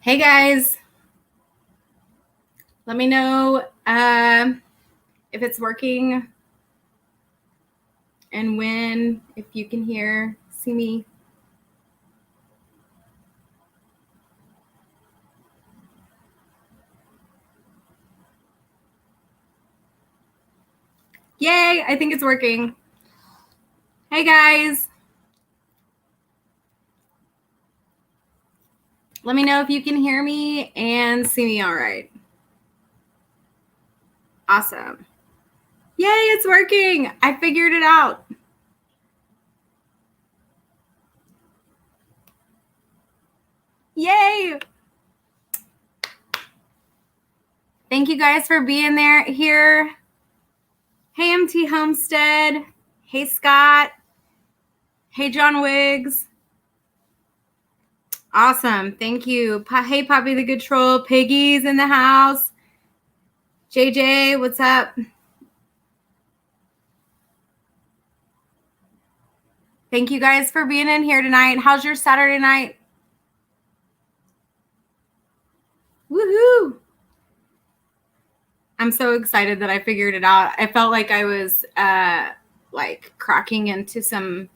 Hey guys, let me know if it's working and when, if you can see me. Yay, I think it's working. Hey guys, let me know if you can hear me and see me all right. Awesome. Yay, it's working. I figured it out. Yay. Thank you guys for being here. Hey, MT Homestead. Hey, Scott. Hey, John Wiggs. Awesome. Thank you. Hey, Poppy the Good Troll. Piggy's in the house. JJ, what's up? Thank you guys for being in here tonight. How's your Saturday night? Woohoo! I'm so excited that I figured it out. I felt like I was like cracking into some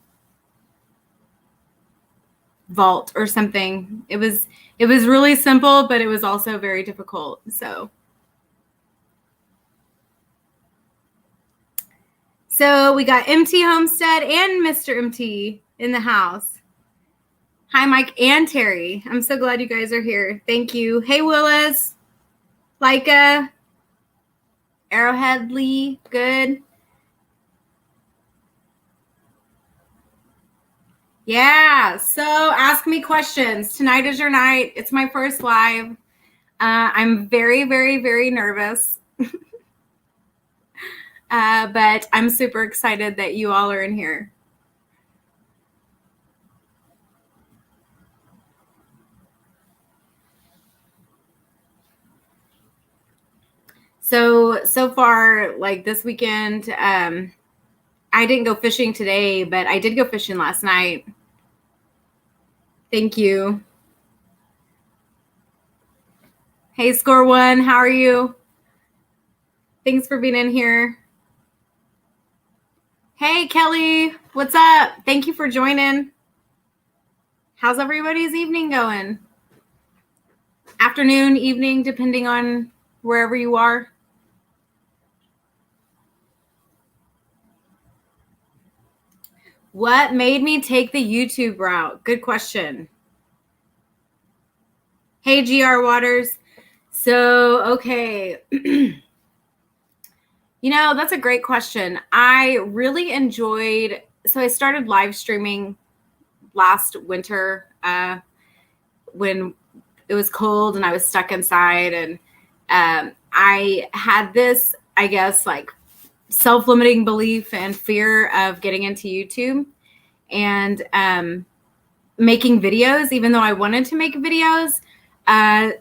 vault or something. It was really simple, but it was also very difficult. So we got MT Homestead and Mr. MT in the house. Hi, Mike and Terry. I'm so glad you guys are here. Thank you. Hey, Willis, Leica, Arrowhead Lee, good. Yeah, so ask me questions. Tonight is your night. It's my first live. I'm very, very, very nervous. But I'm super excited that you all are in here. So far, like this weekend, I didn't go fishing today, but I did go fishing last night. Thank you. Hey, Score One, how are you? Thanks for being in here. Hey, Kelly, what's up? Thank you for joining. How's everybody's evening going? Afternoon, evening, depending on wherever you are. What made me take the YouTube route? Good question. Hey, GR Waters. So, okay. That's a great question. I really enjoyed, so I started live streaming last winter when it was cold and I was stuck inside. And I had this, I guess, like self-limiting belief and fear of getting into YouTube and making videos, even though I wanted to make videos.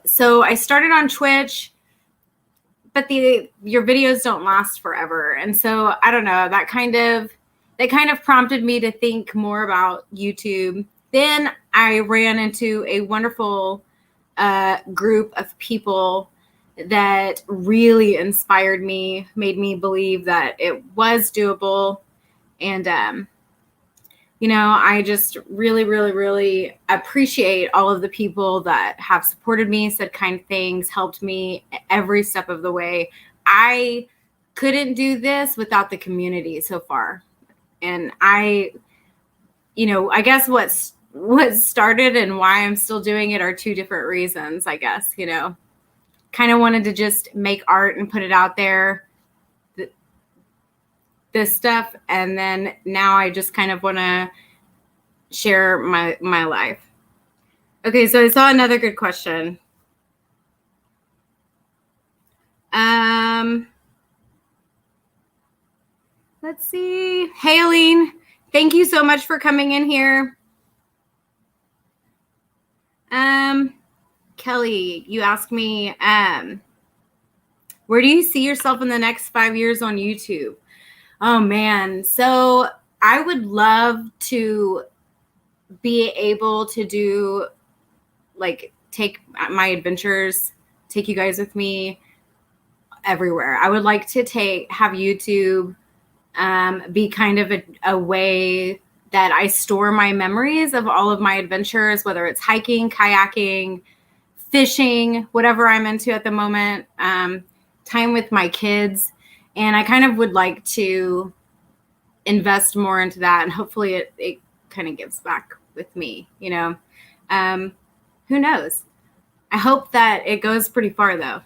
So I started on Twitch, but your videos don't last forever. And so I don't know, that kind of prompted me to think more about YouTube. Then I ran into a wonderful group of people that really inspired me, made me believe that it was doable. And, I just really, really, really appreciate all of the people that have supported me, said kind things, helped me every step of the way. I couldn't do this without the community so far. And I guess what started and why I'm still doing it are two different reasons, I guess, kind of wanted to just make art and put it out there, this stuff. And then now I just kind of want to share my life. Okay, so I saw another good question. Let's see. Hey, Aline, thank you so much for coming in here. Kelly, you asked me, where do you see yourself in the next 5 years on YouTube? Oh, man. So I would love to be able to do like take my adventures, take you guys with me everywhere. I would like to have YouTube be kind of a way that I store my memories of all of my adventures, whether it's hiking, kayaking, fishing, whatever I'm into at the moment, time with my kids. And I kind of would like to invest more into that. And hopefully it kind of gives back with me, you know. Who knows? I hope that it goes pretty far, though.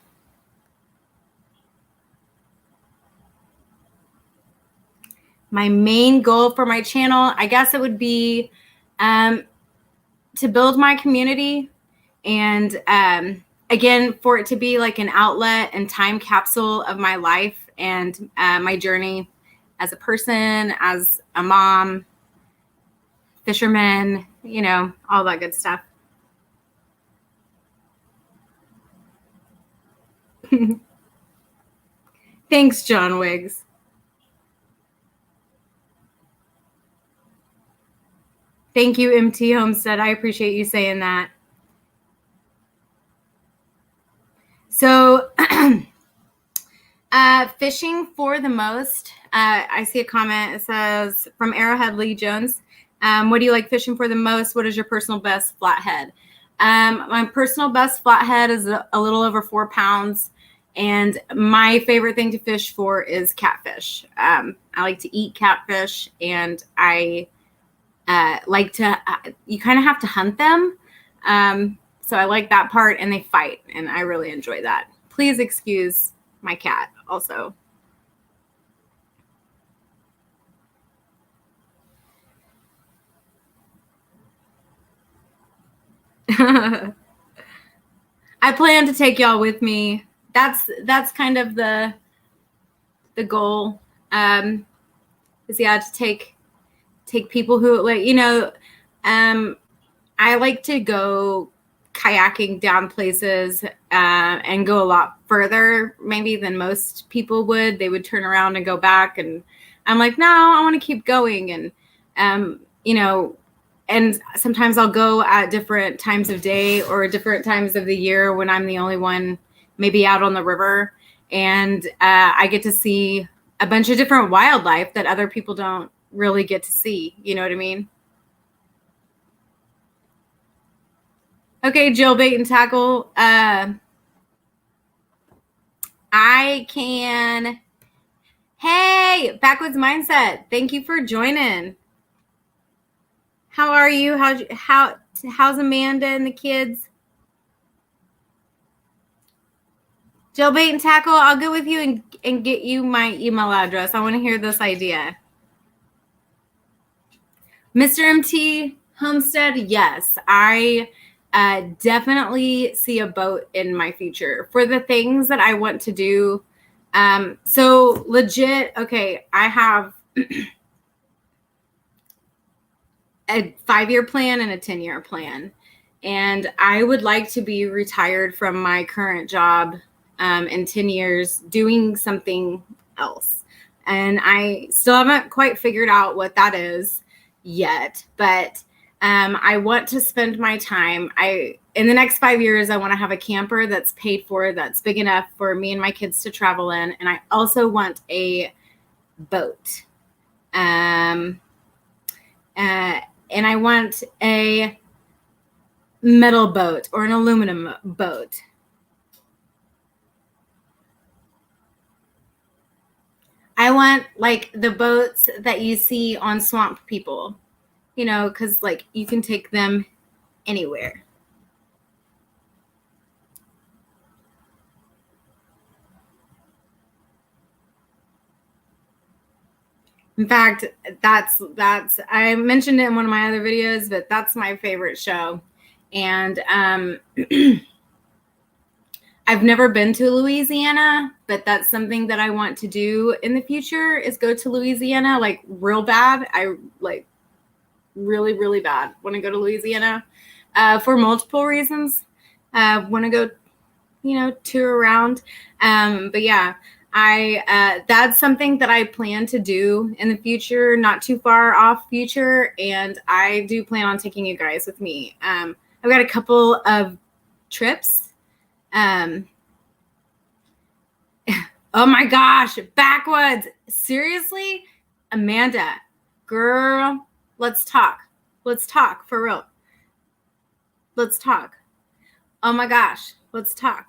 My main goal for my channel, I guess it would be to build my community and, again, for it to be like an outlet and time capsule of my life and my journey as a person, as a mom, fisherman, you know, all that good stuff. Thanks, John Wiggs. Thank you, MT Homestead. I appreciate you saying that. So fishing for the most, I see a comment. It says from Arrowhead Lee Jones. What do you like fishing for the most? What is your personal best flathead? My personal best flathead is a little over 4 pounds. And my favorite thing to fish for is catfish. I like to eat catfish, and I like to, you kind of have to hunt them. So I like that part, and they fight, and I really enjoy that. Please excuse my cat also. I plan to take y'all with me. That's kind of the goal. Is to take people who, like, you know, I like to go kayaking down places and go a lot further maybe than most people would. They would turn around and go back, and I'm like, no, I want to keep going. And you know, and sometimes I'll go at different times of day or different times of the year when I'm the only one maybe out on the river, and I get to see a bunch of different wildlife that other people don't really get to see. You know what I mean? Okay, Jill, bait and tackle. I can. Hey, Backwoods Mindset. Thank you for joining. How are you? How's Amanda and the kids? Jill, bait and tackle. I'll go with you and get you my email address. I want to hear this idea. Mr. MT Homestead, yes, I definitely see a boat in my future for the things that I want to do. So legit, okay, I have a 5-year plan and a 10-year plan. And I would like to be retired from my current job in 10 years doing something else. And I still haven't quite figured out what that is yet, but I want to spend my time. In the next 5 years, I want to have a camper that's paid for, that's big enough for me and my kids to travel in. And I also want a boat. And I want a metal boat or an aluminum boat. I want like the boats that you see on Swamp People, you know, because like you can take them anywhere. In fact, that's I mentioned it in one of my other videos, but that's my favorite show. And I've never been to Louisiana, but that's something that I want to do in the future, is go to Louisiana, like real bad. I like really, really bad want to go to Louisiana for multiple reasons. Want to go, you know, tour around. But yeah, that's something that I plan to do in the future, not too far off future. And I do plan on taking you guys with me. I've got a couple of trips. Oh my gosh, backwoods. Seriously? Amanda, girl, let's talk. Let's talk for real. Let's talk. Oh my gosh, let's talk.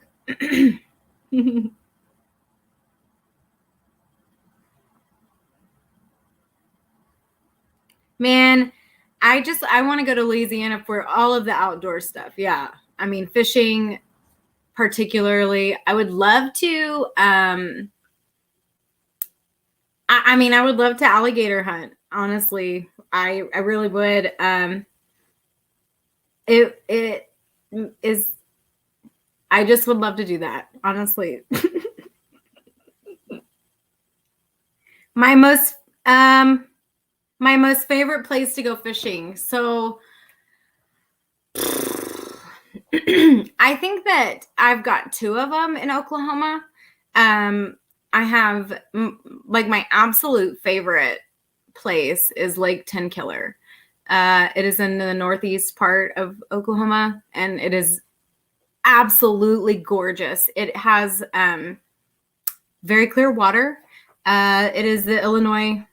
Man, I want to go to Louisiana for all of the outdoor stuff. Yeah. I mean, fishing particularly. I would love to I mean, I would love to alligator hunt, honestly. I really would. It is I just would love to do that, honestly. my most my most favorite place to go fishing. So I think that I've got two of them in Oklahoma. I have like my absolute favorite place is Lake Tenkiller. It is in the northeast part of Oklahoma, and it is absolutely gorgeous. It has very clear water. It is the Illinois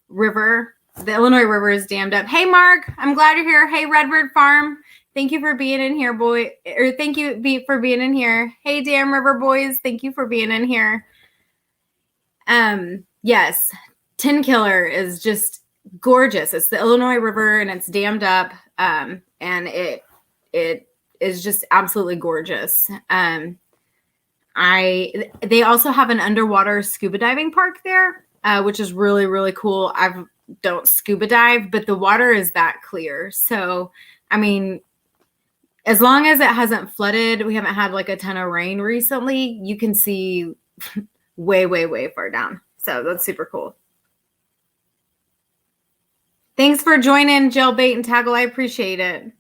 River. The Illinois River is dammed up. Hey, Mark, I'm glad you're here. Hey, Redbird Farm. Thank you for being in here, boy. Or thank you for being in here. Hey, Dam River boys. Thank you for being in here. Yes, Tenkiller is just gorgeous. It's the Illinois River and it's dammed up. And it is just absolutely gorgeous. They also have an underwater scuba diving park there, which is really, really cool. I don't scuba dive, but the water is that clear. So, I mean, as long as it hasn't flooded, we haven't had like a ton of rain recently, you can see way, way, way far down. So that's super cool. Thanks for joining, Jailbait and Tackle. I appreciate it.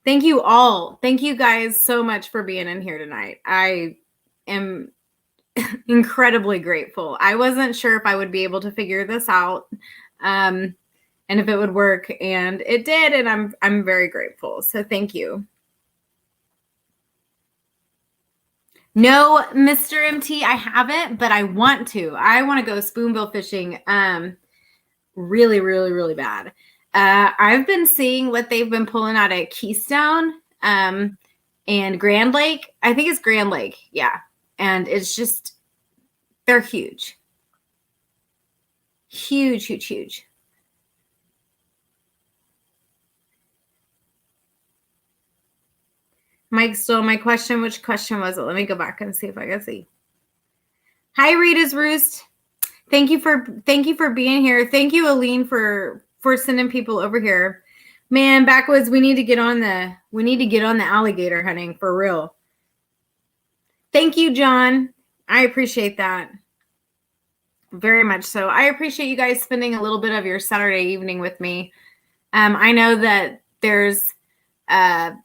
Thank you all. Thank you guys so much for being in here tonight. I am incredibly grateful. I wasn't sure if I would be able to figure this out and if it would work, and it did, and I'm very grateful. So thank you. No, Mr. MT, I haven't, but I want to. I want to go spoonbill fishing really, really, really bad. I've been seeing what they've been pulling out at Keystone and Grand Lake. I think it's Grand Lake. Yeah. And it's just, they're huge. Huge, huge, huge. Mike stole my question. Which question was it? Let me go back and see if I can see. Hi, Rita's Roost. Thank you for being here. Thank you, Aline, for sending people over here. Man, backwoods, we need to get on the alligator hunting for real. Thank you, John. I appreciate that very much. So I appreciate you guys spending a little bit of your Saturday evening with me. I know that there's a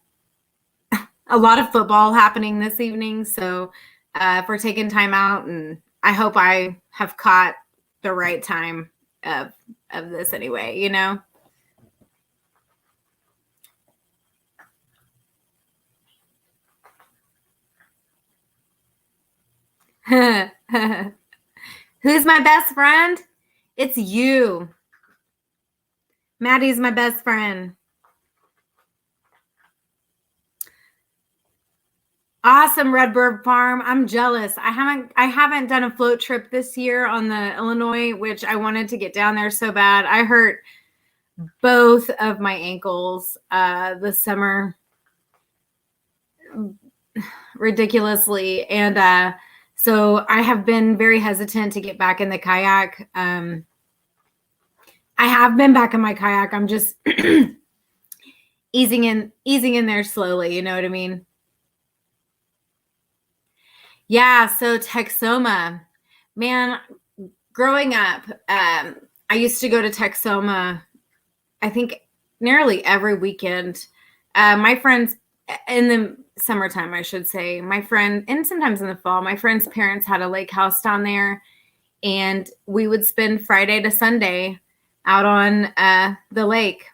lot of football happening this evening, so if we're taking time out, and I hope I have caught the right time of this anyway, you know. Who's my best friend? It's you. Maddie's my best friend. Awesome, Redbird Farm. I'm jealous. I haven't done a float trip this year on the Illinois, which I wanted to get down there so bad. I hurt both of my ankles this summer ridiculously, and so I have been very hesitant to get back in the kayak. I have been back in my kayak. I'm just easing in there slowly. You know what I mean? Yeah, so Texoma, man, growing up, I used to go to Texoma, I think nearly every weekend. My friends, in the summertime, I should say, and sometimes in the fall, my friend's parents had a lake house down there, and we would spend Friday to Sunday out on the lake.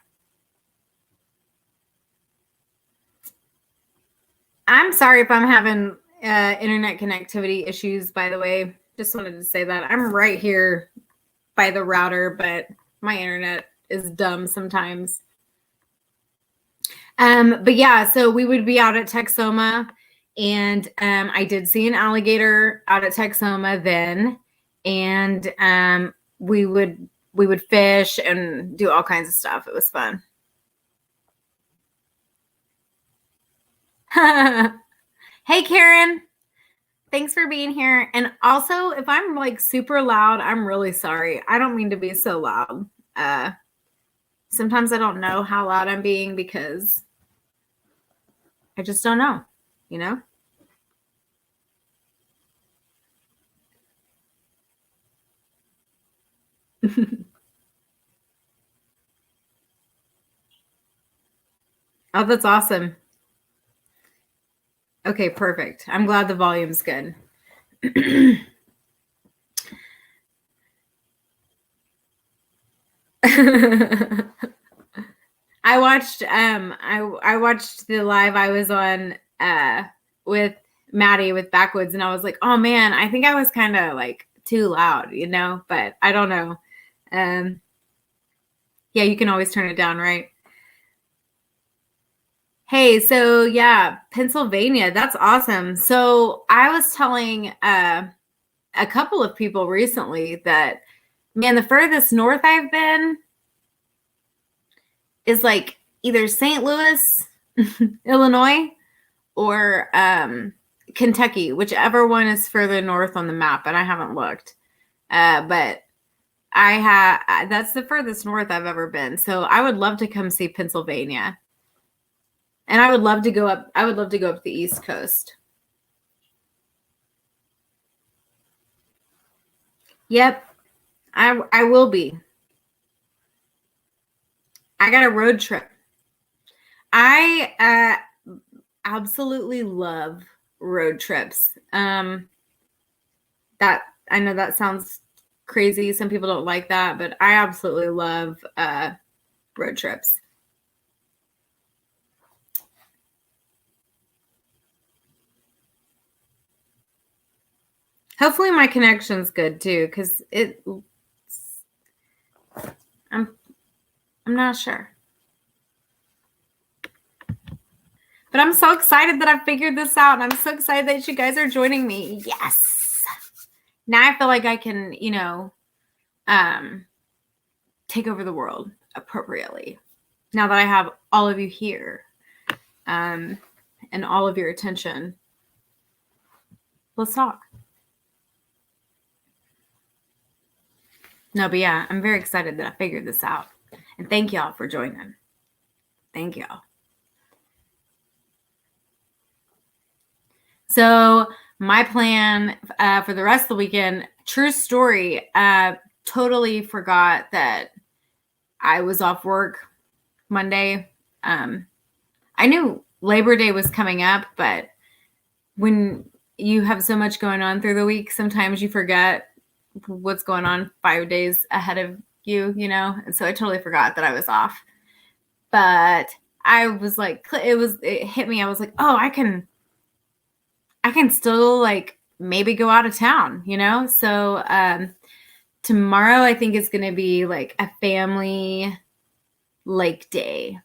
I'm sorry if I'm having internet connectivity issues, by the way. Just wanted to say that. I'm right here by the router, but my internet is dumb sometimes. But yeah, so we would be out at Texoma, and I did see an alligator out at Texoma then, and we would fish and do all kinds of stuff. It was fun. Hey, Karen. Thanks for being here. And also, if I'm like super loud, I'm really sorry. I don't mean to be so loud. Sometimes I don't know how loud I'm being because I just don't know, you know? Oh, that's awesome. Okay, perfect. I'm glad the volume's good. I watched the live I was on with Maddie with Backwoods, and I was like, oh man, I think I was kind of like too loud, you know, but I don't know. Yeah, you can always turn it down, right? Hey, so yeah, Pennsylvania, that's awesome. So I was telling a couple of people recently that, man, the furthest north I've been is like either St. Louis, Illinois, or Kentucky, whichever one is further north on the map. And I haven't looked, but I have. That's the furthest north I've ever been. So I would love to come see Pennsylvania, and I would love to go up. I would love to go up the East Coast. Yep, I will be. I got a road trip. I absolutely love road trips. That I know that sounds crazy. Some people don't like that, but I absolutely love road trips. Hopefully my connection's good too, because I'm I'm not sure. But I'm so excited that I figured this out, and I'm so excited that you guys are joining me. Yes. Now I feel like I can, take over the world appropriately. Now that I have all of you here, and all of your attention, let's talk. No, but yeah, I'm very excited that I figured this out. And thank y'all for joining. Thank y'all. So my plan for the rest of the weekend, true story, totally forgot that I was off work Monday. I knew Labor Day was coming up, but when you have so much going on through the week, sometimes you forget what's going on 5 days ahead of you, And so I totally forgot that I was off. But I was like, it hit me. I was like, oh, I can still like maybe go out of town, So tomorrow I think is going to be like a family lake day.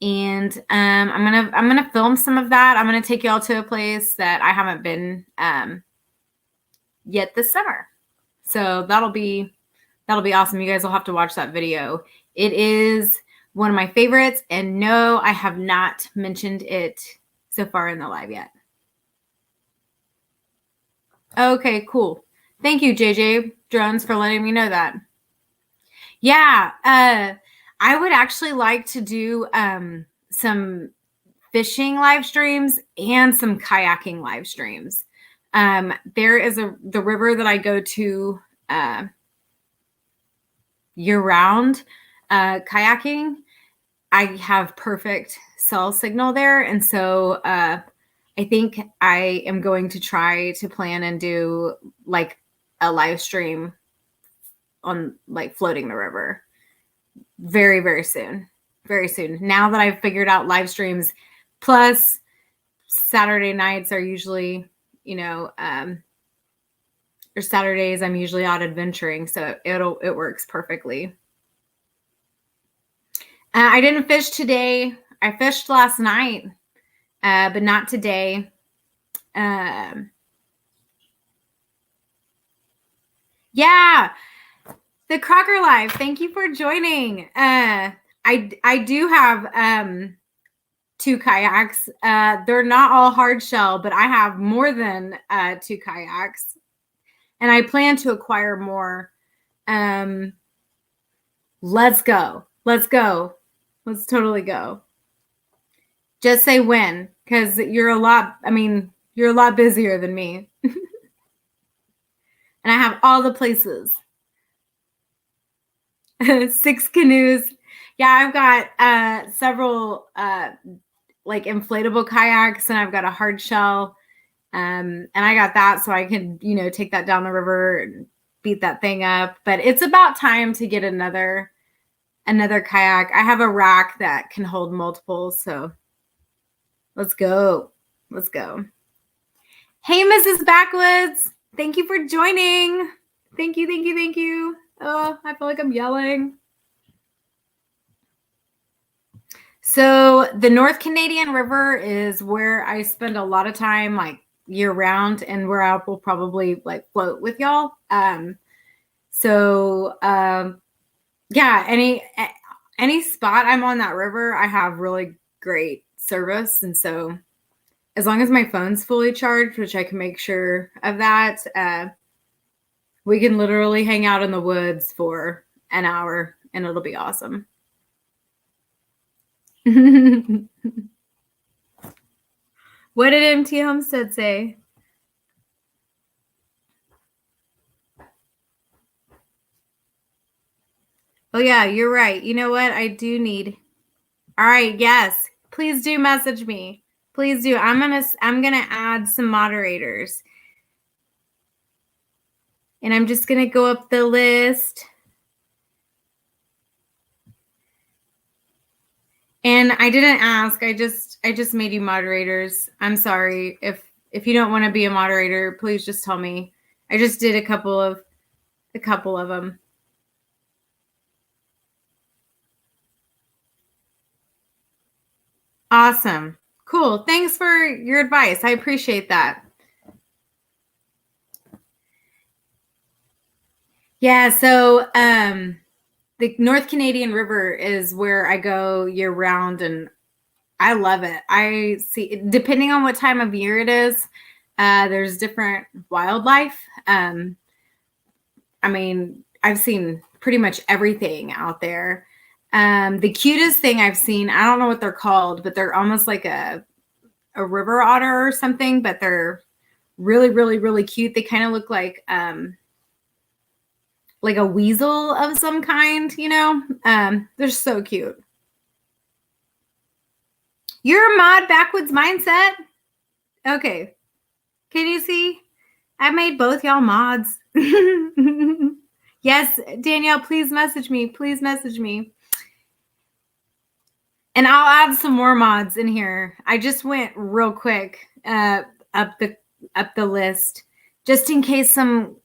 And I'm gonna film some of that. I'm gonna take y'all to a place that I haven't been yet this summer. So that'll be awesome. You guys will have to watch that video. It is one of my favorites, and no, I have not mentioned it so far in the live yet. Okay, cool. Thank you, JJ Drones, for letting me know that. Yeah, I would actually like to do some fishing live streams and some kayaking live streams. There is the river that I go to year round kayaking. I have perfect cell signal there, and so I think I am going to try to plan and do like a live stream on like floating the river very, very soon. Very soon. Now that I've figured out live streams, plus Saturday nights are usually, or Saturdays I'm usually out adventuring, so it works perfectly. I didn't fish today. I fished last night, but not today. Yeah, the Crocker Live. Thank you for joining. I do have 2 kayaks. They're not all hard shell, but I have more than 2 kayaks, and I plan to acquire more. Let's go. Let's go. Let's totally go. Just say when, because you're a lot busier than me. And I have all the places. 6 canoes. Yeah, I've got several like inflatable kayaks, and I've got a hard shell. And I got that so I can, take that down the river and beat that thing up. But it's about time to get another kayak. I have a rack that can hold multiples, so let's go. Let's go. Hey, Mrs. Backwoods. Thank you for joining. Thank you, thank you, thank you. Oh, I feel like I'm yelling. So the North Canadian River is where I spend a lot of time, like year round, and where I will probably like float with y'all. Yeah, any spot I'm on that river, I have really great service. And so as long as my phone's fully charged, which I can make sure of that, we can literally hang out in the woods for an hour and it'll be awesome. What did MT Homestead say? Oh yeah, you're right. You know what? I do need. All right, yes. Please do message me. Please do. I'm gonna add some moderators. And I'm just gonna go up the list. And I didn't ask. I just made you moderators. I'm sorry. If you don't want to be a moderator, please just tell me. I just did a couple of them. Awesome. Cool. Thanks for your advice. I appreciate that. Yeah, so the North Canadian River is where I go year round, and I love it. I see, depending on what time of year it is, there's different wildlife. I mean, I've seen pretty much everything out there. The cutest thing I've seen, I don't know what they're called, but they're almost like a river otter or something, but they're really, really, really cute. They kind of look like a weasel of some kind, they're so cute. You're a mod, Backwoods Mindset. Okay. Can you see? I made both y'all mods. Yes, Danielle, please message me. Please message me. And I'll add some more mods in here. I just went real quick up the list, just in case some,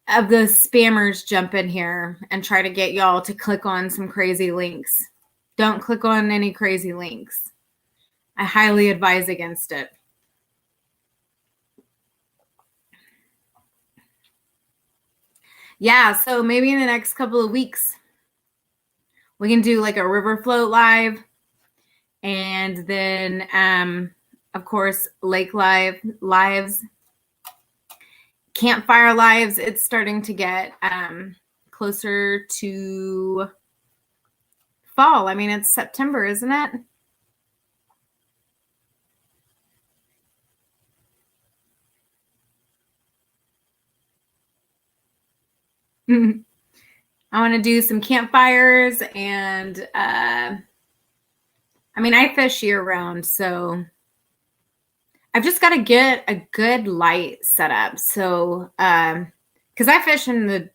of the spammers jump in here and try to get y'all to click on some crazy links. Don't click on any crazy links. I highly advise against it. Yeah, so maybe in the next couple of weeks, we can do like a river float live, and then, of course, lake lives, campfire lives. It's starting to get closer to fall. I mean, it's September, isn't it? I want to do some campfires, and I mean, I fish year round, so I've just got to get a good light set up. So, because I fish in the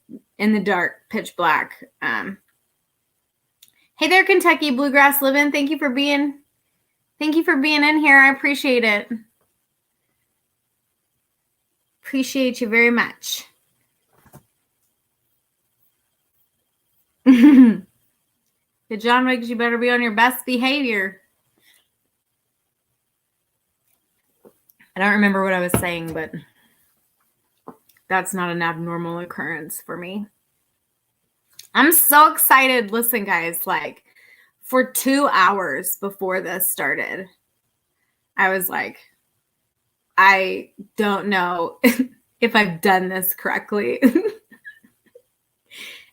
dark, pitch black. Hey there, Kentucky Bluegrass Living. Thank you for being Thank you for being in here. I appreciate it. Appreciate you very much. Good, John Wiggs, you better be on your best behavior. I don't remember what I was saying, but that's not an abnormal occurrence for me. I'm so excited. Listen, guys, like for 2 hours before this started, I was like, I don't know if I've done this correctly.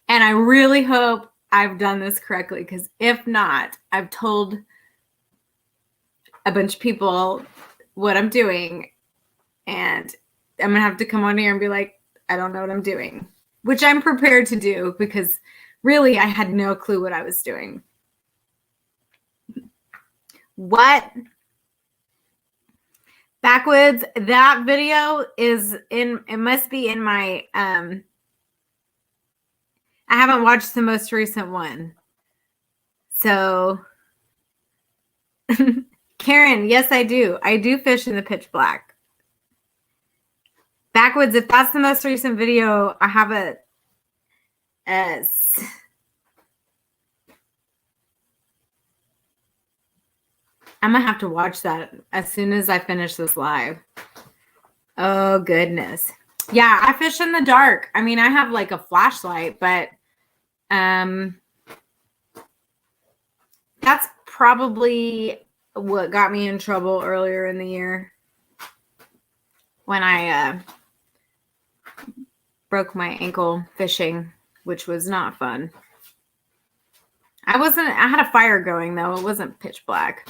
And I really hope I've done this correctly, because if not, I've told a bunch of people what I'm doing, and I'm gonna have to come on here and be like, I don't know what I'm doing, which I'm prepared to do, because really I had no clue what I was doing. What? Backwoods, that video is in, it must be in my, I haven't watched the most recent one. So, Karen, yes, I do. I do fish in the pitch black. Backwoods, if that's the most recent video, I have a S. I'm going to have to watch that as soon as I finish this live. Oh, goodness. Yeah, I fish in the dark. I mean, I have like a flashlight, but that's probably what got me in trouble earlier in the year when I broke my ankle fishing, which was not fun. I had a fire going though. It wasn't pitch black.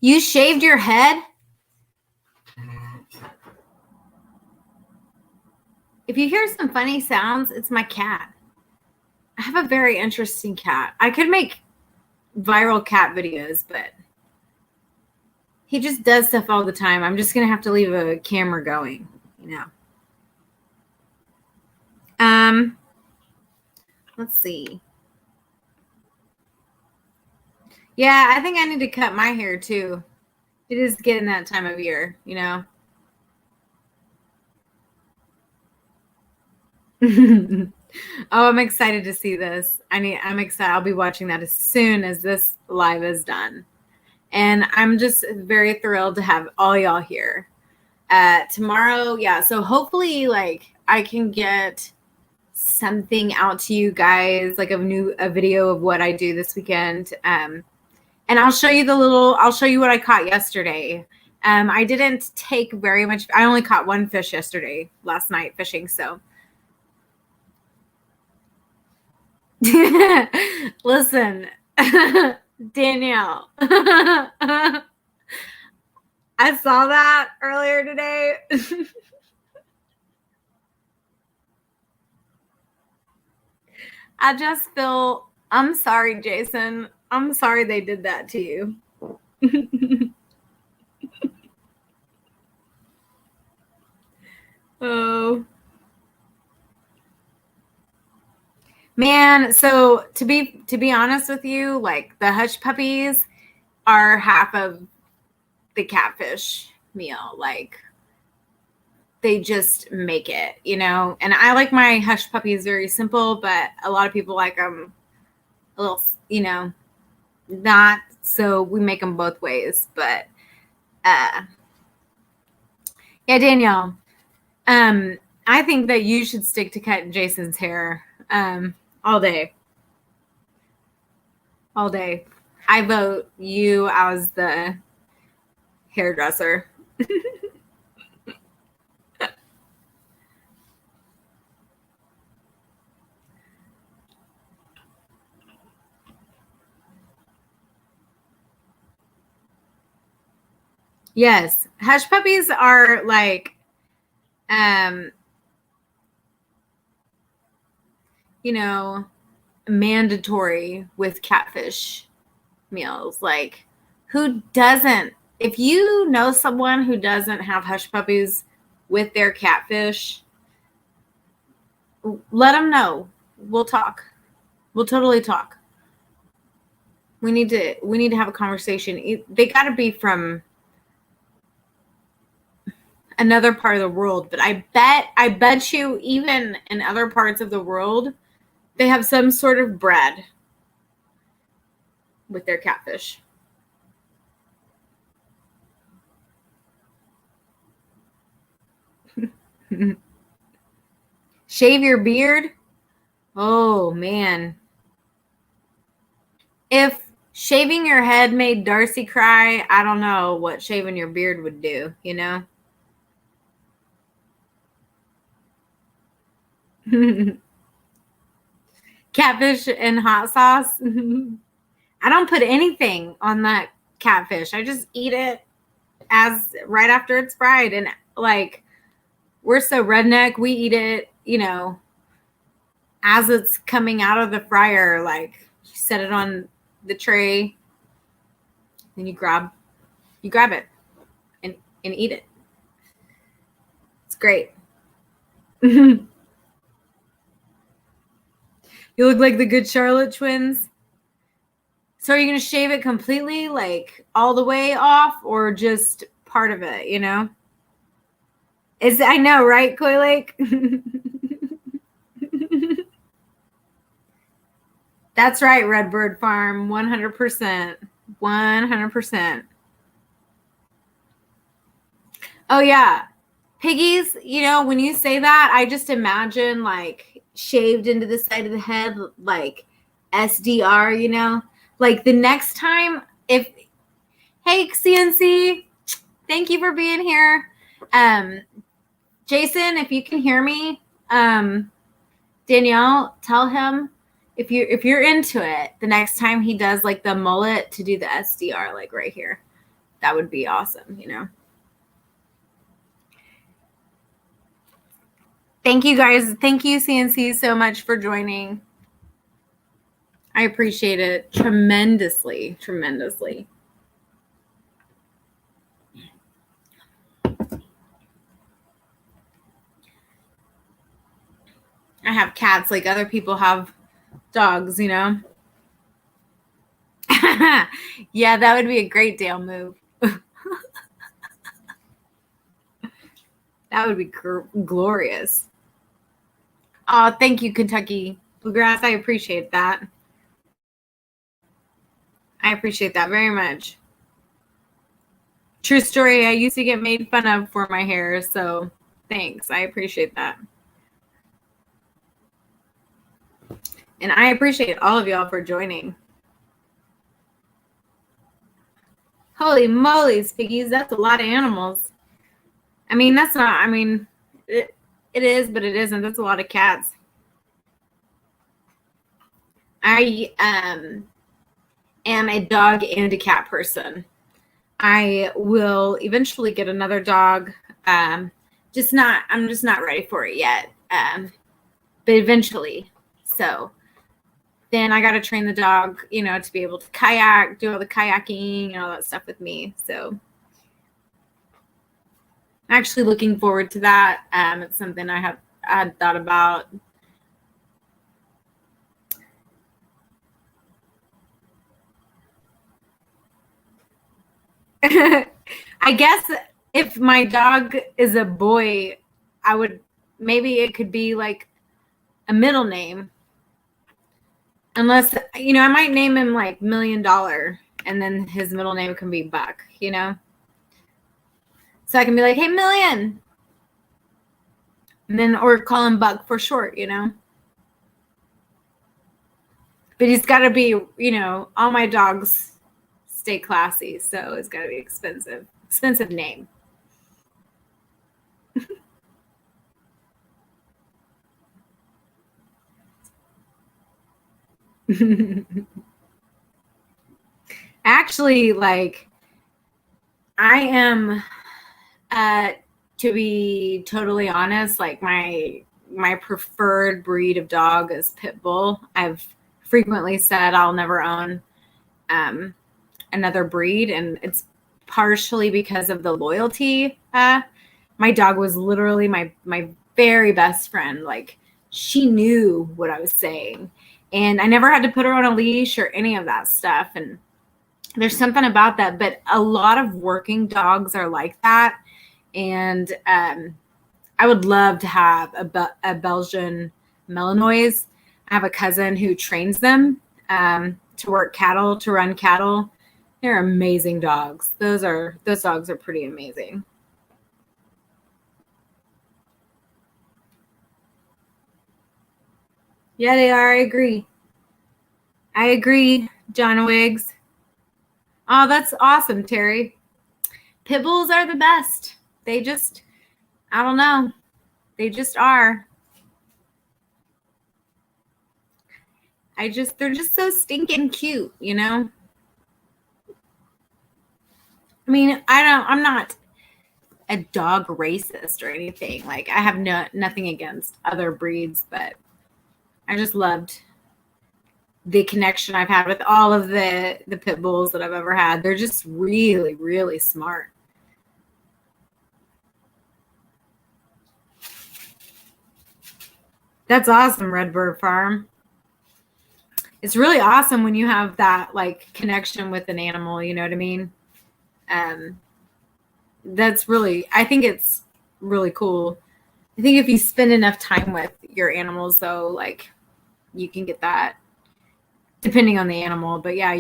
You shaved your head? If you hear some funny sounds, it's my cat. I have a very interesting cat. I could make viral cat videos, but he just does stuff all the time. I'm just going to have to leave a camera going, you know. Let's see. Yeah, I think I need to cut my hair too. It is getting that time of year, you know. Oh, I'm excited to see this. I'm excited. I'll be watching that as soon as this live is done. And I'm just very thrilled to have all y'all here. Tomorrow, yeah. So hopefully, like, I can get something out to you guys, like a video of what I do this weekend. And I'll show you what I caught yesterday. I didn't take very much. I only caught one fish yesterday, last night fishing. So listen, Danielle, I saw that earlier today. I just feel, I'm sorry, Jason. I'm sorry they did that to you. Oh. Man, so to be honest with you, like the hush puppies are half of the catfish meal. Like they just make it, you know. And I like my hush puppies very simple, but a lot of people like them a little, you know, not. So we make them both ways. But yeah, Danielle, I think that you should stick to cutting Jason's hair all day. All day. I vote you as the hairdresser. Yes. Hush puppies are like, you know, mandatory with catfish meals. Like, who doesn't? If you know someone who doesn't have hush puppies with their catfish, let them know. We'll talk. We'll totally talk. We need to have a conversation. They got to be from another part of the world, but I bet you even in other parts of the world, they have some sort of bread with their catfish. Shave your beard? Oh, man. If shaving your head made Darcy cry, I don't know what shaving your beard would do, you know? Catfish and hot sauce. I don't put anything on that catfish. I just eat it as right after it's fried. And like, we're so redneck, we eat it, you know, as it's coming out of the fryer. Like, you set it on the tray, then you grab it and eat it. It's great. You look like the Good Charlotte twins. So are you going to shave it completely, like all the way off, or just part of it, you know? I know, right, Koi Lake? That's right, Redbird Farm, 100%. 100%. Oh, yeah. Piggies, you know, when you say that, I just imagine like shaved into the side of the head, like SDR, you know? Like the next time, hey, CNC, thank you for being here. Jason, if you can hear me, Danielle, tell him if you're into it, the next time he does like the mullet, to do the SDR like right here. That would be awesome, you know? Thank you guys. Thank you, CNC, so much for joining. I appreciate it tremendously, tremendously. I have cats like other people have dogs, you know? Yeah, that would be a great Dale move. That would be glorious. Oh, thank you, Kentucky Bluegrass. I appreciate that. I appreciate that very much. True story. I used to get made fun of for my hair, so thanks. I appreciate that. And I appreciate all of y'all for joining. Holy moly, piggies. That's a lot of animals. I mean, that's not, I mean, it is, but it isn't. That's a lot of cats. I am a dog and a cat person. I will eventually get another dog. I'm just not ready for it yet. But eventually. So then I got to train the dog, you know, to be able to kayak, do all the kayaking and all that stuff with me. So I'm actually looking forward to that. It's something I had thought about. I guess if my dog is a boy, maybe it could be like a middle name. Unless, you know, I might name him like $1 Million and then his middle name can be Buck, you know? So I can be like, hey, Million. And then, or call him Buck for short, you know? But he's got to be, you know, all my dogs stay classy. So it's got to be expensive name. Actually, like, I am, to be totally honest, like my preferred breed of dog is pit bull. I've frequently said I'll never own another breed, and it's partially because of the loyalty. My dog was literally my very best friend. Like, she knew what I was saying. And I never had to put her on a leash or any of that stuff. And there's something about that. But a lot of working dogs are like that. And I would love to have a Belgian Malinois. I have a cousin who trains them to work cattle, to run cattle. They're amazing dogs. Those dogs are pretty amazing. Yeah, they are. I agree. I agree, John Wiggs. Oh, that's awesome, Terry. Pit bulls are the best. They just, I don't know. They just are. They're just so stinking cute, you know? I mean, I'm not a dog racist or anything. Like, I have nothing against other breeds, but I just loved the connection I've had with all of the pit bulls that I've ever had. They're just really, really smart. That's awesome, Redbird Farm. It's really awesome when you have that like connection with an animal, you know what I mean? That's really, I think it's really cool. I think if you spend enough time with your animals though, like you can get that depending on the animal, but yeah,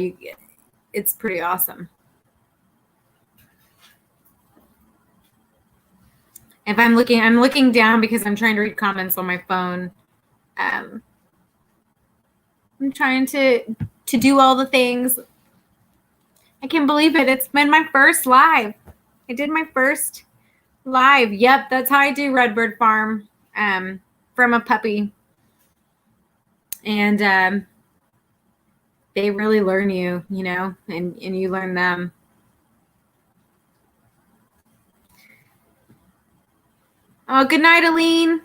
it's pretty awesome. If I'm looking down because I'm trying to read comments on my phone. I'm trying to do all the things. I can't believe it. It's been my first live. I did my first live. Yep, that's how I do Redbird Farm from a puppy. And they really learn you, you know, and you learn them. Oh, good night, Aline.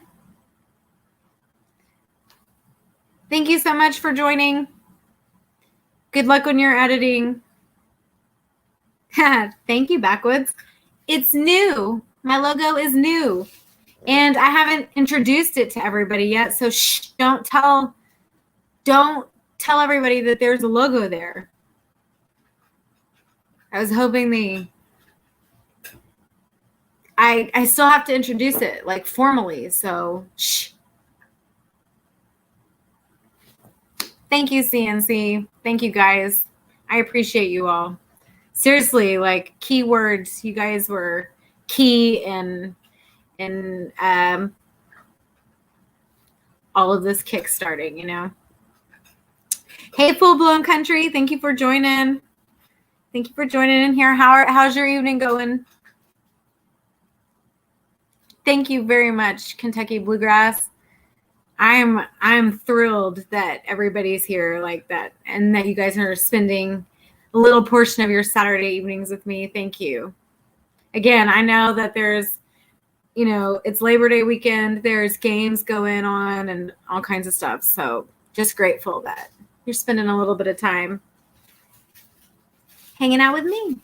Thank you so much for joining. Good luck when you're editing. Thank you, Backwoods. It's new. My logo is new. And I haven't introduced it to everybody yet. So don't tell everybody that there's a logo there. I was hoping I still have to introduce it like formally. So shh. Thank you, CNC. Thank you guys. I appreciate you all. Seriously, like keywords, you guys were key in all of this kickstarting, you know. Hey, Full Blown Country, thank you for joining. Thank you for joining in here. How's your evening going? Thank you very much, Kentucky Bluegrass. I'm thrilled that everybody's here like that and that you guys are spending a little portion of your Saturday evenings with me. Thank you. Again, I know that there's, you know, it's Labor Day weekend. There's games going on and all kinds of stuff. So just grateful that you're spending a little bit of time hanging out with me.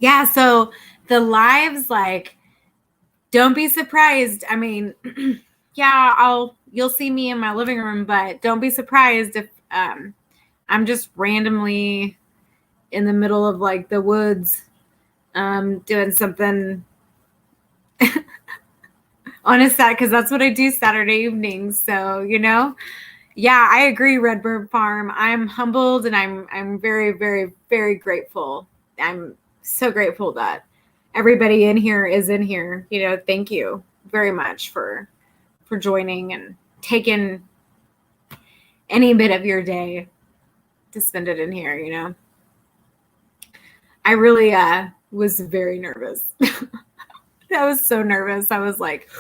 Yeah, so the lives, like, don't be surprised. I mean, yeah, you'll see me in my living room, but don't be surprised if I'm just randomly in the middle of like the woods doing something on a Saturday, because that's what I do Saturday evenings. So, you know, yeah, I agree, Redbird Farm. I'm humbled and I'm very, very, very grateful. I'm so grateful that everybody in here is in here. You know, thank you very much for joining and taking any bit of your day to spend it in here, you know. I really was very nervous. I was so nervous. I was like,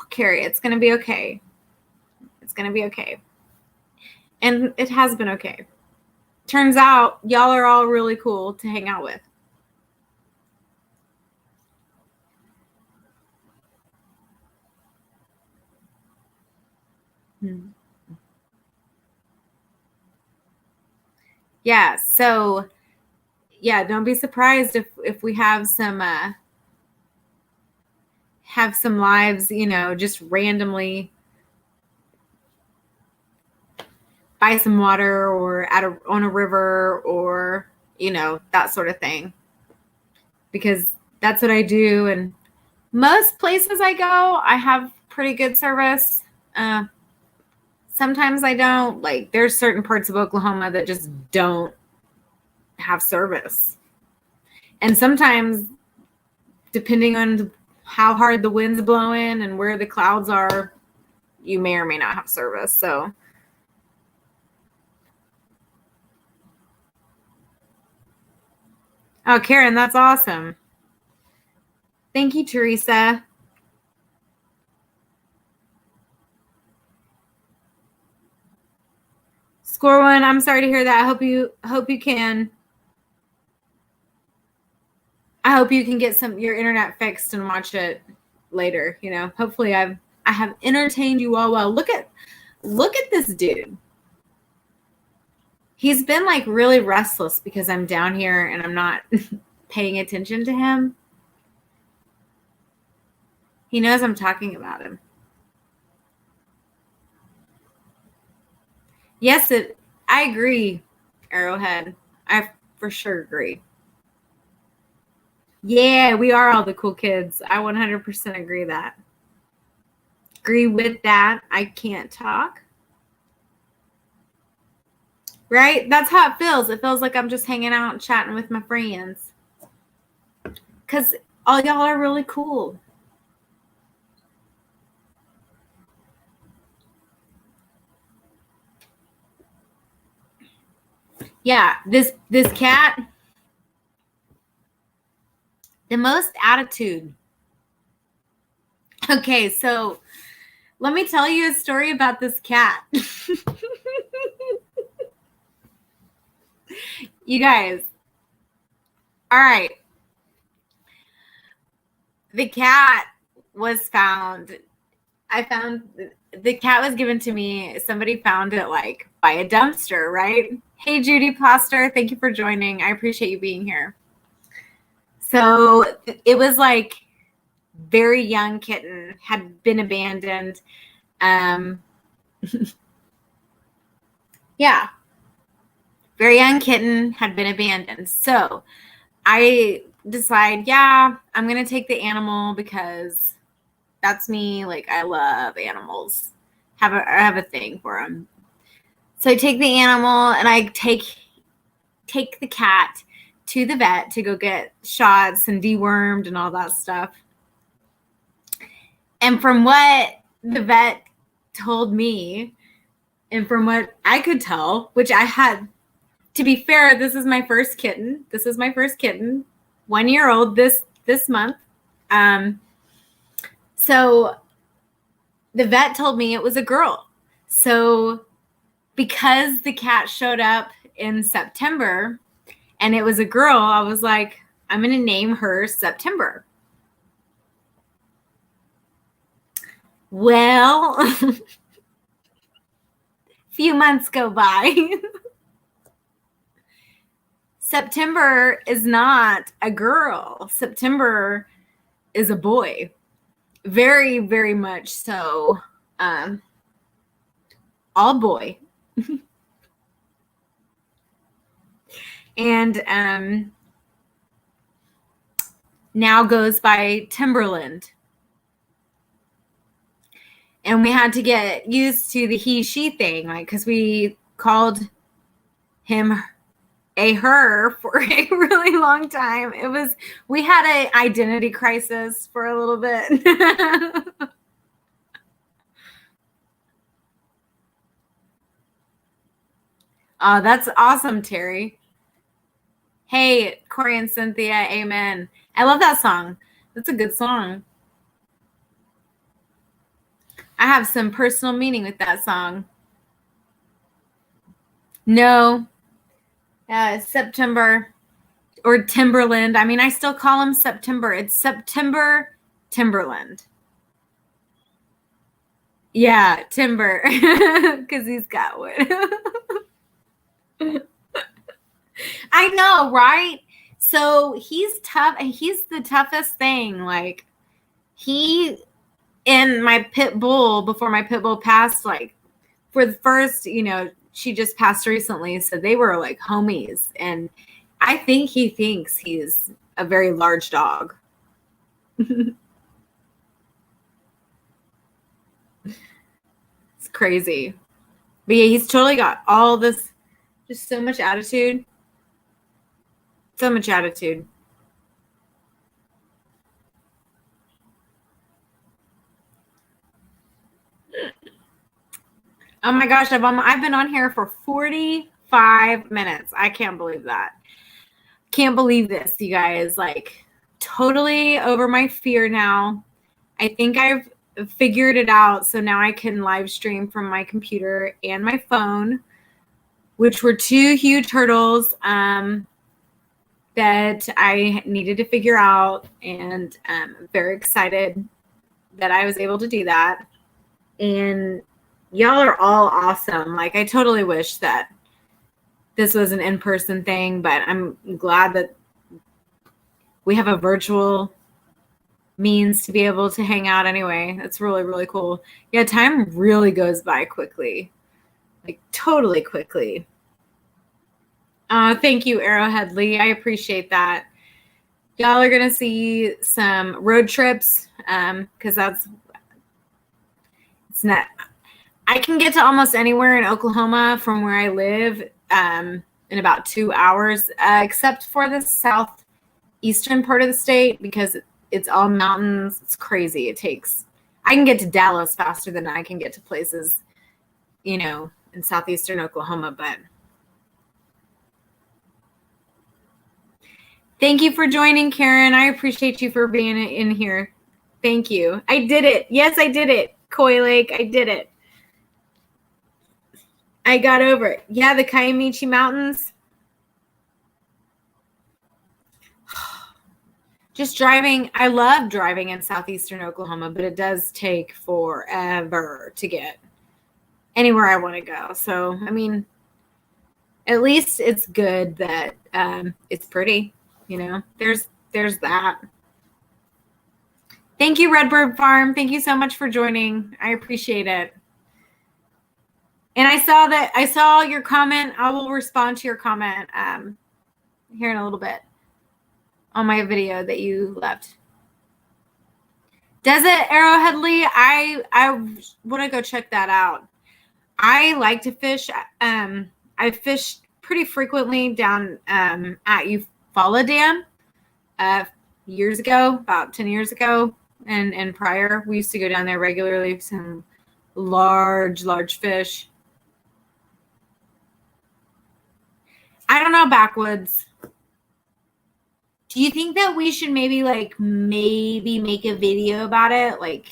Carrie, it's going to be okay. It's going to be okay. And it has been okay. Turns out y'all are all really cool to hang out with. Yeah, so yeah, don't be surprised if we have some have some lives, just randomly buy some water or on a river or, that sort of thing. Because that's what I do. And most places I go, I have pretty good service. Sometimes I don't. Like, there's certain parts of Oklahoma that just don't have service. And sometimes, depending on how hard the wind's blowing and where the clouds are, you may or may not have service. So, oh, Karen, that's awesome. Thank you, Teresa. Score one. I'm sorry to hear that. I hope you can. I hope you can get your internet fixed and watch it later. Hopefully I have entertained you all well. Look at this dude. He's been like really restless because I'm down here and I'm not paying attention to him. He knows I'm talking about him. Yes, I agree, Arrowhead. I for sure agree. Yeah, we are all the cool kids. I 100% agree that. Agree with that. I can't talk. Right? That's how it feels. It feels like I'm just hanging out and chatting with my friends. Because all y'all are really cool. Yeah, this cat, the most attitude. Okay, so let me tell you a story about this cat. You guys. All right. The cat was found. The cat was given to me. Somebody found it like by a dumpster, right? Hey, Judy Plaster. Thank you for joining. I appreciate you being here. So it was like very young kitten, had been abandoned. Yeah. Very young kitten had been abandoned. So I decide, yeah, I'm going to take the animal because that's me. Like, I love animals. I have a thing for them. So I take the animal and I take the cat to the vet to go get shots and dewormed and all that stuff. And from what the vet told me, and from what I could tell, which I had, to be fair, this is my first kitten. 1 year old this month. So the vet told me it was a girl. So because the cat showed up in September and it was a girl, I was like, I'm going to name her September. Well, a few months go by. September is not a girl. September is a boy. Very, very much so. All boy. And now goes by Timberland. And we had to get used to the he-she thing, like, because we called him her for a really long time. We had an identity crisis for a little bit. Oh, that's awesome, Terry. Hey, Corey and Cynthia, amen. I love that song. That's a good song. I have some personal meaning with that song. No. September or Timberland. I mean, I still call him September. It's September Timberland. Yeah, Timber. Because he's got wood. I know, right? So he's tough. He's the toughest thing. Like, he and my pit bull, before my pit bull passed, like for the first, she just passed recently, so they were like homies, and I think he thinks he's a very large dog. It's crazy. But yeah, he's totally got all this, just so much attitude. So much attitude. Oh my gosh, I've been on here for 45 minutes. I can't believe that. Can't believe this, you guys. Like, totally over my fear now. I think I've figured it out. So now I can live stream from my computer and my phone, which were two huge hurdles that I needed to figure out. And I'm very excited that I was able to do that. And y'all are all awesome. Like, I totally wish that this was an in-person thing, but I'm glad that we have a virtual means to be able to hang out anyway. That's really, really cool. Yeah, time really goes by quickly. Like, totally quickly. Thank you, Arrowhead Lee. I appreciate that. Y'all are going to see some road trips because it's not, I can get to almost anywhere in Oklahoma from where I live in about 2 hours, except for the southeastern part of the state because it's all mountains. It's crazy. I can get to Dallas faster than I can get to places, in southeastern Oklahoma. But thank you for joining, Karen. I appreciate you for being in here. Thank you. I did it. Yes, I did it. Coy Lake, I did it. I got over it. Yeah, the Kiamichi Mountains. Just driving. I love driving in southeastern Oklahoma, but it does take forever to get anywhere I want to go. So, I mean, at least it's good that it's pretty, There's that. Thank you, Redbird Farm. Thank you so much for joining. I appreciate it. And I saw your comment. I will respond to your comment here in a little bit on my video that you left. Does it, Arrowhead Lee? I want to go check that out. I like to fish. I fish pretty frequently down at Eufaula Dam years ago, about 10 years ago, and prior. We used to go down there regularly. Some large fish. I don't know, Backwoods. Do you think that we should maybe make a video about it? Like,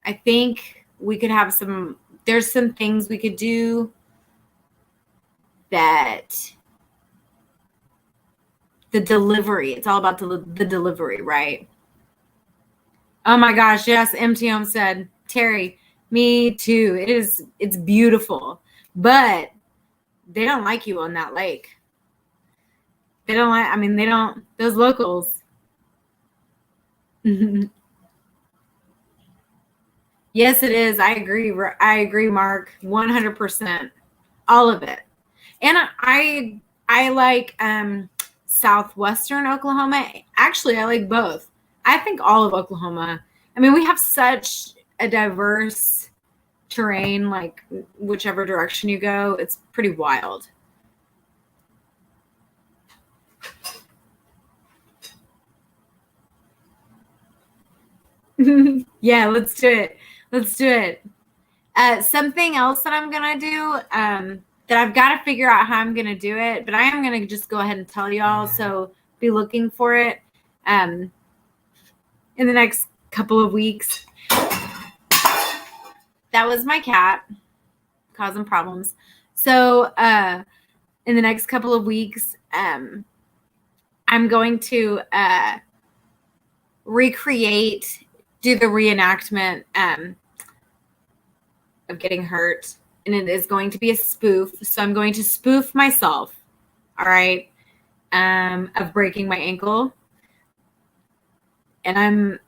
I think we could have there's some things we could do that the delivery, it's all about the delivery, right? Oh my gosh, yes, MTM said, Terry, me too. It's beautiful, but they don't like you on that lake. They don't, those locals. Yes, it is. I agree, Mark. 100%. All of it. And I like southwestern Oklahoma. Actually, I like both. I think all of Oklahoma. I mean, we have such a diverse terrain, like whichever direction you go, it's pretty wild. Yeah, let's do it. Something else that I'm gonna do that I've got to figure out how I'm gonna do it, but I am gonna just go ahead and tell y'all, so be looking for it in the next couple of weeks. That was my cat causing problems. So in the next couple of weeks, I'm going to do the reenactment of getting hurt, and it is going to be a spoof. So I'm going to spoof myself, all right, of breaking my ankle. and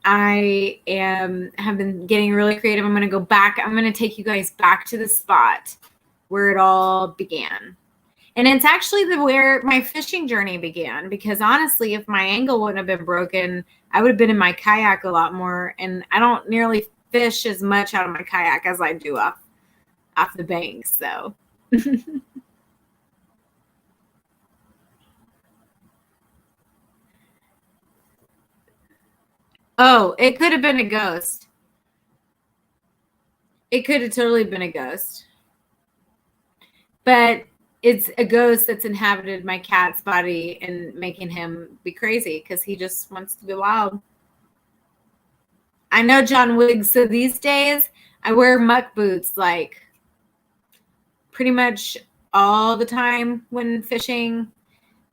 have been getting really creative. I'm going to go back. I'm going to take you guys back to the spot where it all began. And it's actually where my fishing journey began, because honestly, if my ankle wouldn't have been broken, I would have been in my kayak a lot more. And I don't nearly fish as much out of my kayak as I do off the banks. So oh, it could have been a ghost. It could have totally been a ghost. But it's a ghost that's inhabited my cat's body and making him be crazy because he just wants to be wild. I know, John Wiggs. So these days I wear muck boots like pretty much all the time when fishing.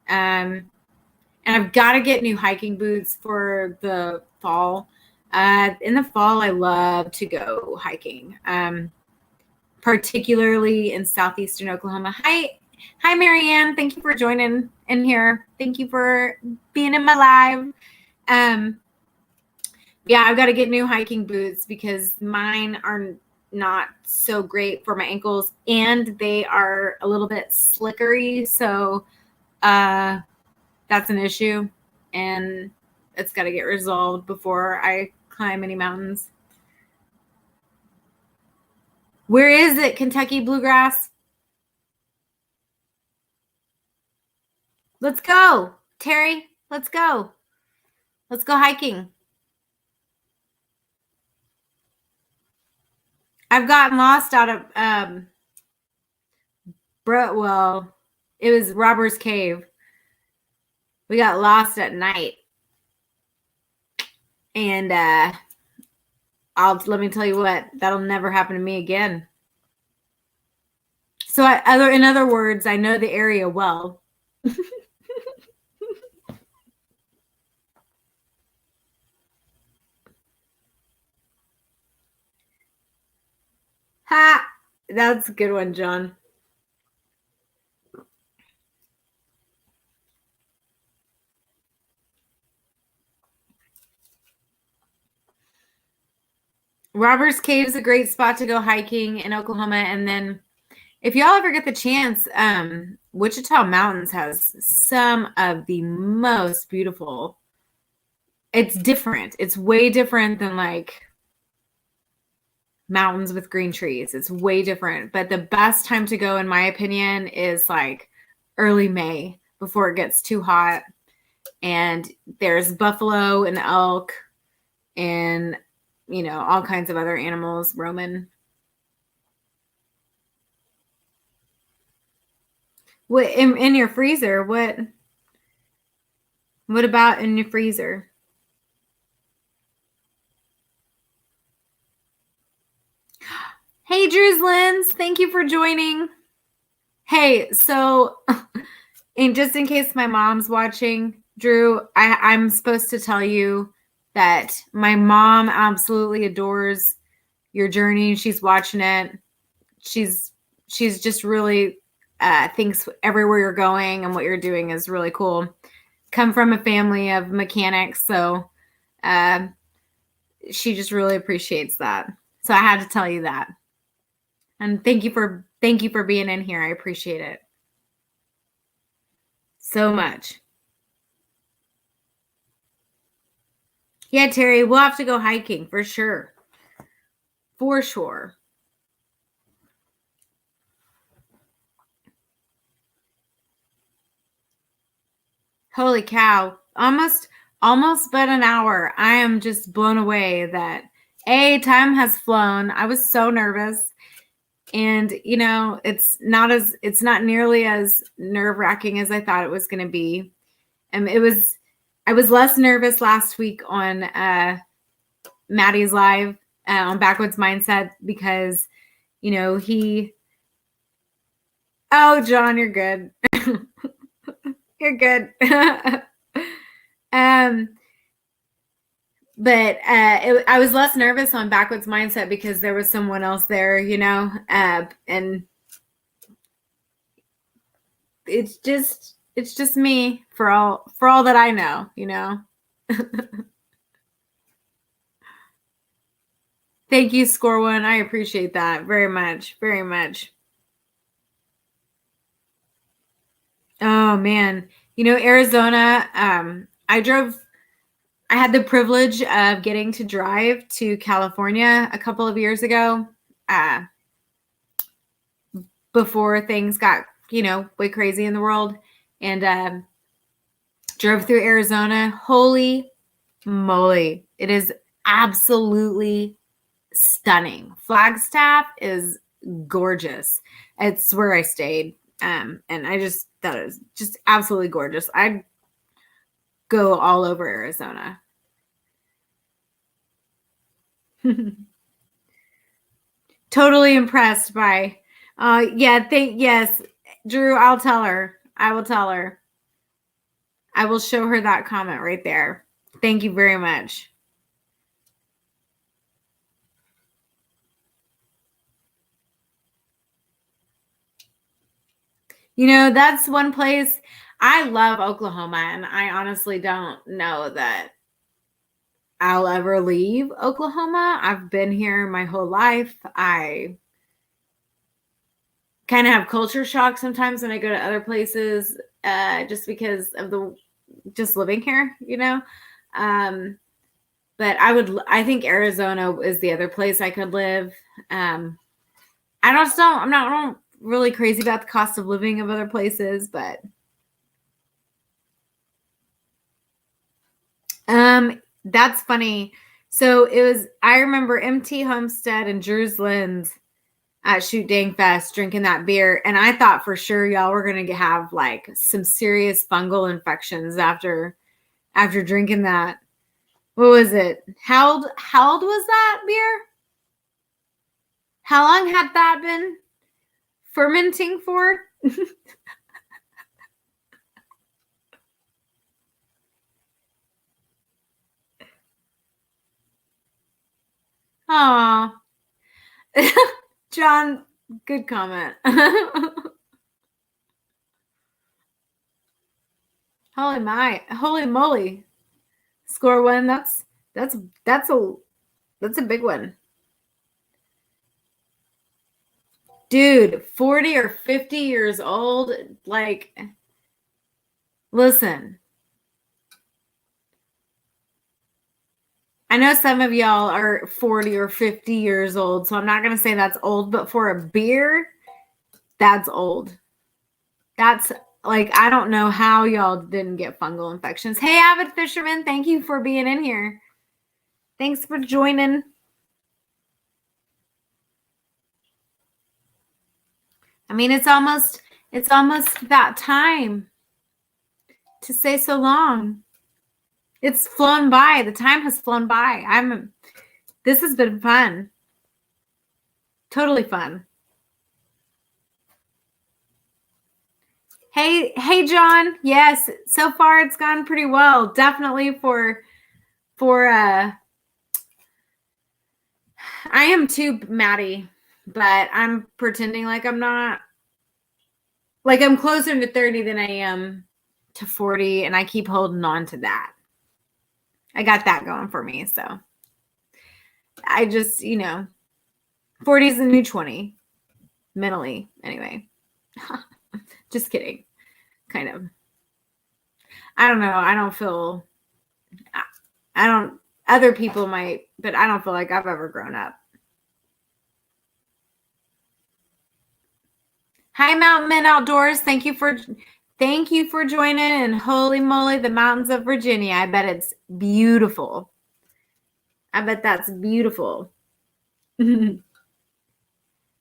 And I've got to get new hiking boots for the fall. In the fall, I love to go hiking, particularly in southeastern Oklahoma. Hi, Marianne. Thank you for joining in here. Thank you for being in my live. Yeah, I've got to get new hiking boots because mine are not so great for my ankles, and they are a little bit slickery. So that's an issue, and it's got to get resolved before I climb any mountains. Where is it, Kentucky Bluegrass? Let's go, Terry. Let's go. Let's go hiking. I've gotten lost out of well, it was Robber's Cave. We got lost at night. And let me tell you what, that'll never happen to me again. So in other words, I know the area well. Ha! That's a good one, John. Robbers Cave is a great spot to go hiking in Oklahoma. And then if y'all ever get the chance, Wichita Mountains has some of the most beautiful. It's different. It's way different than like mountains with green trees. It's way different. But the best time to go, in my opinion, is like early May before it gets too hot. And there's buffalo and elk and, all kinds of other animals roaming. What in your freezer? What about in your freezer? Hey, Drew's Lens, thank you for joining. Hey, so and just in case my mom's watching, Drew, I'm supposed to tell you that my mom absolutely adores your journey. She's watching it. She's just really thinks everywhere you're going and what you're doing is really cool. Come from a family of mechanics, so she just really appreciates that. So I had to tell you that. And thank you for being in here. I appreciate it so much. Yeah, Terry, we'll have to go hiking for sure. For sure. Holy cow. Almost but an hour. I am just blown away that time has flown. I was so nervous. And it's not nearly as nerve-wracking as I thought it was going to be. And I was less nervous last week on Maddie's live on Backwoods Mindset because oh, John, you're good. You're good. But I was less nervous on Backwoods Mindset because there was someone else there, and it's just me for all that I know, Thank you, Score One. I appreciate that very much. Very much. Oh man. Arizona, I had the privilege of getting to drive to California a couple of years ago, before things got, way crazy in the world, and drove through Arizona. Holy moly. It is absolutely stunning. Flagstaff is gorgeous. It's where I stayed. And I just thought it was just absolutely gorgeous. I'd go all over Arizona. Totally impressed by, yes, Drew, I'll tell her. I will tell her. I will show her that comment right there. Thank you very much. That's one place. I love Oklahoma, and I honestly don't know that I'll ever leave Oklahoma. I've been here my whole life. I kind of have culture shock sometimes when I go to other places, just because of just living here, But I think Arizona is the other place I could live. I'm not really crazy about the cost of living of other places, but that's funny. So I remember MT Homestead and Drew's Lens at Shoot Dang Fest drinking that beer, and I thought for sure y'all were gonna have like some serious fungal infections after drinking that. What was it? How old was that beer? How long had that been fermenting for? Aw. John, good comment. Holy moly. Score One, that's a big one. Dude, 40 or 50 years old, like, listen. I know some of y'all are 40 or 50 years old, so I'm not going to say that's old, but for a beer, that's old. That's like, I don't know how y'all didn't get fungal infections. Hey, Avid Fisherman, thank you for being in here. Thanks for joining. I mean, it's almost that time to say so long. It's flown by. The time has flown by. This has been fun. Totally fun. Hey, John. Yes, so far it's gone pretty well. Definitely for I am too, Maddie, but I'm pretending like I'm not. Like, I'm closer to 30 than I am to 40, and I keep holding on to that. I got that going for me, so I just, 40 is the new 20, mentally, anyway. Just kidding. Kind of. I don't know. Other people might, but I don't feel like I've ever grown up. Hi, Mountain Men Outdoors. Thank you for joining. And holy moly, the mountains of Virginia. I bet it's beautiful. I bet that's beautiful. Hey,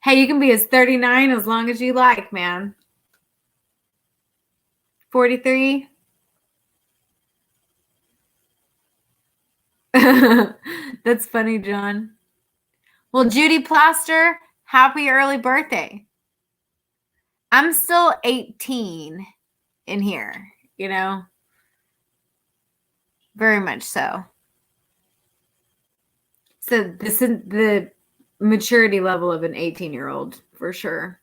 you can be as 39 as long as you like, man. 43. That's funny, John. Well, Judy Plaster, happy early birthday. I'm still 18 in here, very much so. So this is the maturity level of an 18-year-old for sure.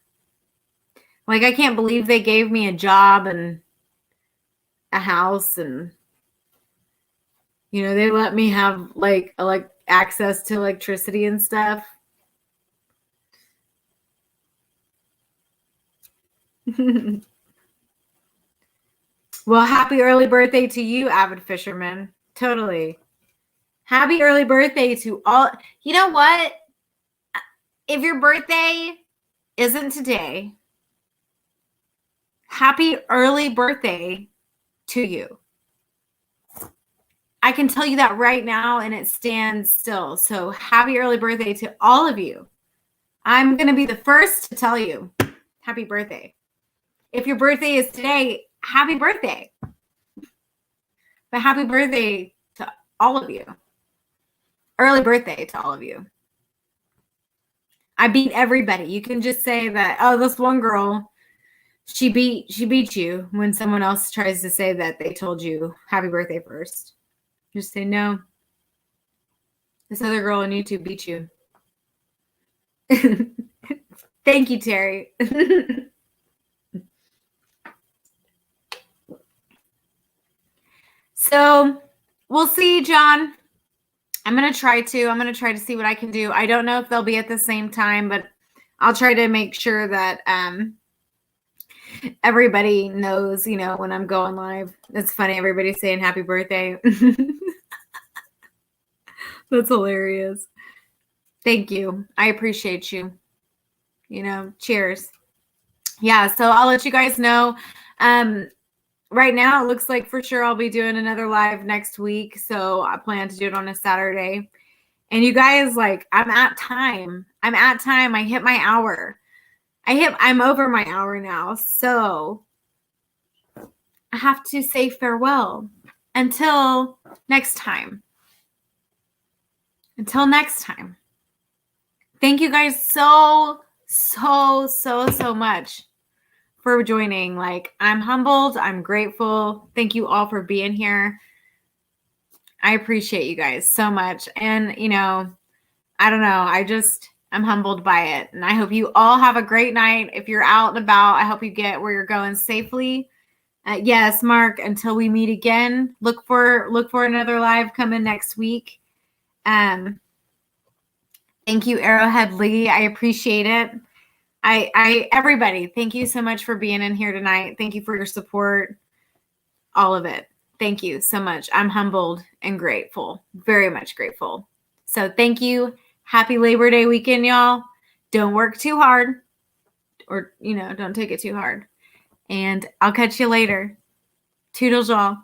Like, I can't believe they gave me a job and a house, and they let me have like access to electricity and stuff. Well, happy early birthday to you, avid fisherman. Totally. Happy early birthday to all. You know what? If your birthday isn't today, happy early birthday to you. I can tell you that right now, and it stands still. So happy early birthday to all of you. I'm going to be the first to tell you happy birthday. If your birthday is today, happy birthday. But happy birthday to all of you. Early birthday to all of you. I beat everybody. You can just say that, oh, this one girl, she beat you when someone else tries to say that they told you happy birthday first. Just say, no, this other girl on YouTube beat you. Thank you, Terry. So we'll see, John. I'm going to try to see what I can do. I don't know if they'll be at the same time, but I'll try to make sure that everybody knows, when I'm going live. It's funny. Everybody's saying happy birthday. That's hilarious. Thank you. I appreciate you. Cheers. Yeah, so I'll let you guys know. Right now, it looks like for sure I'll be doing another live next week. So I plan to do it on a Saturday. And you guys, I'm at time. I hit my hour. I'm over my hour now. So I have to say farewell until next time. Until next time. Thank you guys so much for joining. I'm humbled. I'm grateful. Thank you all for being here. I appreciate you guys so much. And, I don't know. I'm humbled by it. And I hope you all have a great night. If you're out and about, I hope you get where you're going safely. Yes, Mark, until we meet again, look for another live coming next week. Thank you, Arrowhead Lee. I appreciate it. Everybody, thank you so much for being in here tonight. Thank you for your support. All of it. Thank you so much. I'm humbled and grateful. Very much grateful. So thank you. Happy Labor Day weekend, y'all. Don't work too hard, or, don't take it too hard. And I'll catch you later. Toodles, y'all.